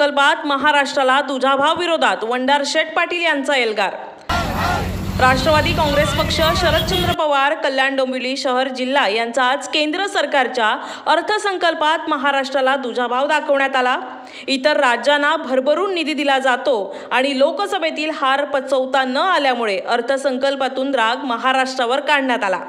अर्थसंकल्पात महाराष्ट्राला दुजाभाव विरोधात वंडार शेठ पाटील यांचा एल्गार। राष्ट्रवादी काँग्रेस पक्ष, शरदचंद्र पवार, कल्याण डोंबिवली शहर जिल्हा यांचा आज केंद्र सरकारच्या अर्थसंकल्पात महाराष्ट्राला दुजाभाव दाखवण्यात आला। इतर राज्यांना भरभरून निधी दिला जातो आणि लोकसभेतील हार पचवता न आल्यामुळे अर्थसंकल्पातून राग महाराष्ट्रावर काढण्यात आला।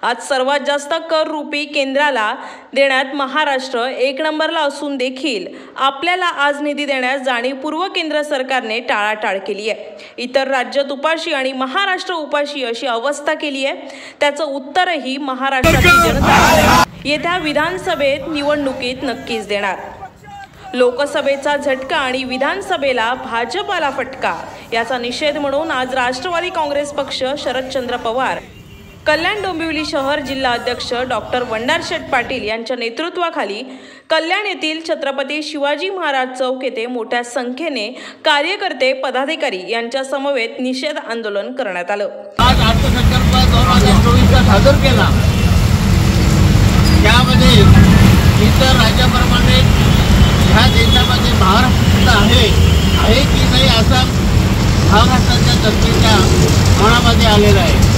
आज सर्वात जास्त कर रूपी केंद्राला देण्यात महाराष्ट्र एक नंबरला असून देखील आपल्याला आज निधी देण्यास जाणीवपूर्वक केंद्र सरकारने टाळाटाळ केली आहे। इतर राज्यात उपाशी आणि महाराष्ट्र उपाशी अशी अवस्था केली आहे। त्याचं उत्तरही महाराष्ट्राची जनता येत्या विधानसभेत निवडणुकीत नक्कीच देणार। लोकसभेचा झटका आणि विधानसभेला भाजपाला फटका याचा निषेध म्हणून आज राष्ट्रवादी काँग्रेस पक्ष, शरदचंद्र पवार, कल्याण डोंबिवली शहर जिल्हा अध्यक्ष डॉक्टर वंडार शेठ पाटील यांच्या नेतृत्वाखाली कल्याण येथील छत्रपती शिवाजी महाराज चौक येथे मोठ्या संख्येने कार्यकर्ते, पदाधिकारी यांच्या समवेत निषेध आंदोलन करण्यात आलं। आज अर्थसंकल्प 2024 सादर केला। यामध्ये इतर राज्याप्रमाणे ह्या देशामध्ये महाराष्ट्र आहे की नाही असा महाराष्ट्राच्या जनतेच्या मनामध्ये आलेला आहे।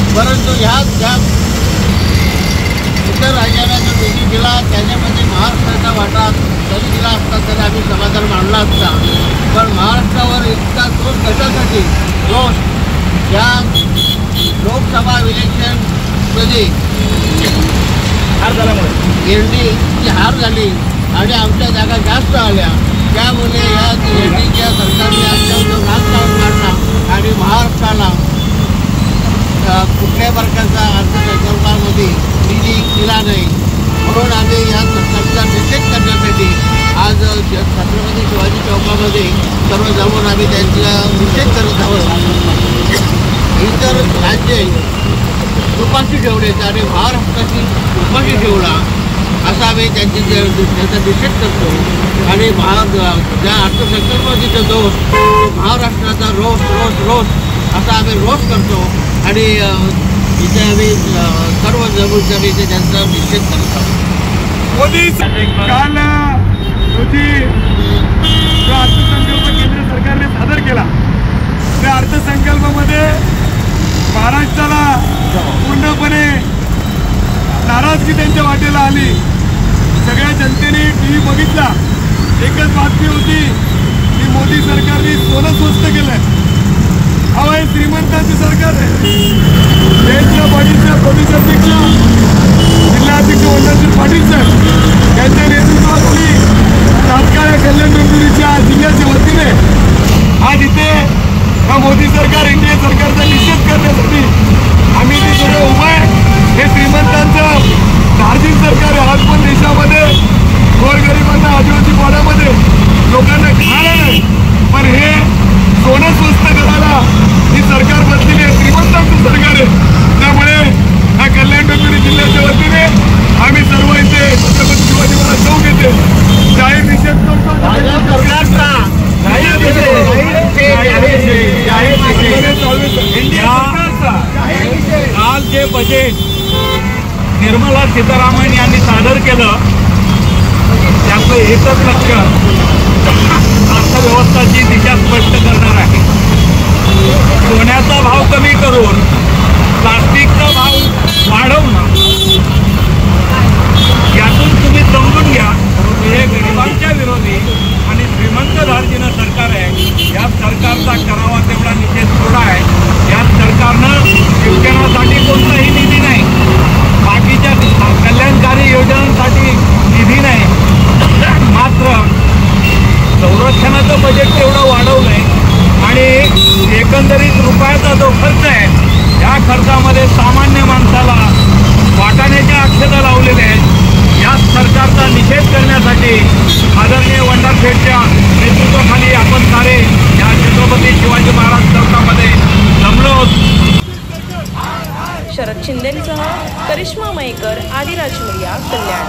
परंतु ज्या इतर राज्याला जो निधी दिला त्याच्यामध्ये महाराष्ट्राचा वाटा जरी दिला असता तरी आम्ही समाधान मानला असता। पण महाराष्ट्रावर इतका रोष कशासाठी? रोष या लोकसभा इलेक्शनमध्ये हार झाल्यामुळे एनडीची हार झाली आणि आमच्या जागा जास्त आल्या। त्यामुळे या एनडीच्या सरकारने आमच्यावर राग लावून काढला आणि महाराष्ट्राला कुठल्याही प्रकारचा अर्थसंकल्पामध्ये निधी दिला नाही। म्हणून आम्ही या सरकारचा निषेध करण्यासाठी आज छत्रपती शिवाजी चौकामध्ये सर्व जमून आम्ही त्यांचा निषेध करत आहोत। इतर राज्ये उपाशी ठेवले आणि महाराष्ट्राची उपाशी ठेवला असा आम्ही त्याचा निषेध करतो। आणि ज्या अर्थसंकल्पामध्ये जो महाराष्ट्राचा रोष असा आम्ही रोष करतो आणि इथे आम्ही सर्व जमून इथे त्यांचा निषेध करतो। मोदी काल रोजी जो अर्थसंकल्प केंद्र सरकारने सादर केला त्या अर्थसंकल्पामध्ये महाराष्ट्राला पूर्णपणे नाराजगी त्यांच्या वाटेला आली। सगळ्या जनतेने टीव्ही बघितला, एकच बातमी होती की मोदी सरकारने सोनं स्वस्त केलंय। अहो, हे श्रीमंतांचे सरकार आहे। देशच्या पाटीलच्या प्रदेशाध्यक्ष जिल्हाध्यक्ष वंडार पाटील साहेब यांच्या नेतृत्वाखाली तात्काळ कल्याण डोंबिवलीच्या जिल्ह्याच्या वतीने आज इथे मोदी सरकार, एनडीए सरकारचा निषेध करण्यासाठी आम्ही तिथे उभा आहे। हे श्रीमंतांचं धार्जिन सरकार आहे। आज पण देशामध्ये गोरगरिबांना, आदिवासी पाड्यामध्ये लोकांना खायला नाही, पण हे सोनं स्वस्त करायला ही सरकार बसलेली आहे। श्रीमंतांचं सरकार आहे। त्यामुळे हा कल्याण डोंबिवली जिल्ह्याच्या वतीने आम्ही सर्व इथे छत्रपती शिवाजी महाराज चौक येथे जाहीर निषेध करतो। काल जे बजेट निर्मला सीतारामन यांनी सादर केलं त्याचं एकच लक्ष्य अर्थव्यवस्थेची दिशा स्पष्ट करणार आहे। सोन्याचा भाव कमी करून प्लास्टिकचा भाव वाढवणं, यातून तुम्ही समजून घ्या हे गरिबांच्या विरोधी आणि श्रीमंत धार्जिनं सरकार आहे। या सरकारचा करावा तेवढा निषेध थोडा आहे। या सरकारनं शिक्षणासाठी कोणताही निधी नाही, बाकीच्या कल्याणकारी योजनांसाठी निधी नाही, मात्र संरक्षणाचं बजेट तेवढं वाढवलं आहे आणि एकंदरीत रुपयाचा जो खर्च आहे या खर्चामध्ये सामान्य माणसाला वाटाण्याच्या अक्षता लावलेल्या आहेत। या सरकारचा निषेध करण्यासाठी आदरणीय वंडार शेठच्या नेतृत्वाखाली आपण सारे या छत्रपती शिवाजी महाराज चौकामध्ये जमलो आहोत। शरद शिंदेसह करिश्मा मयेकर, आदिराज मीडिया, कल्याण।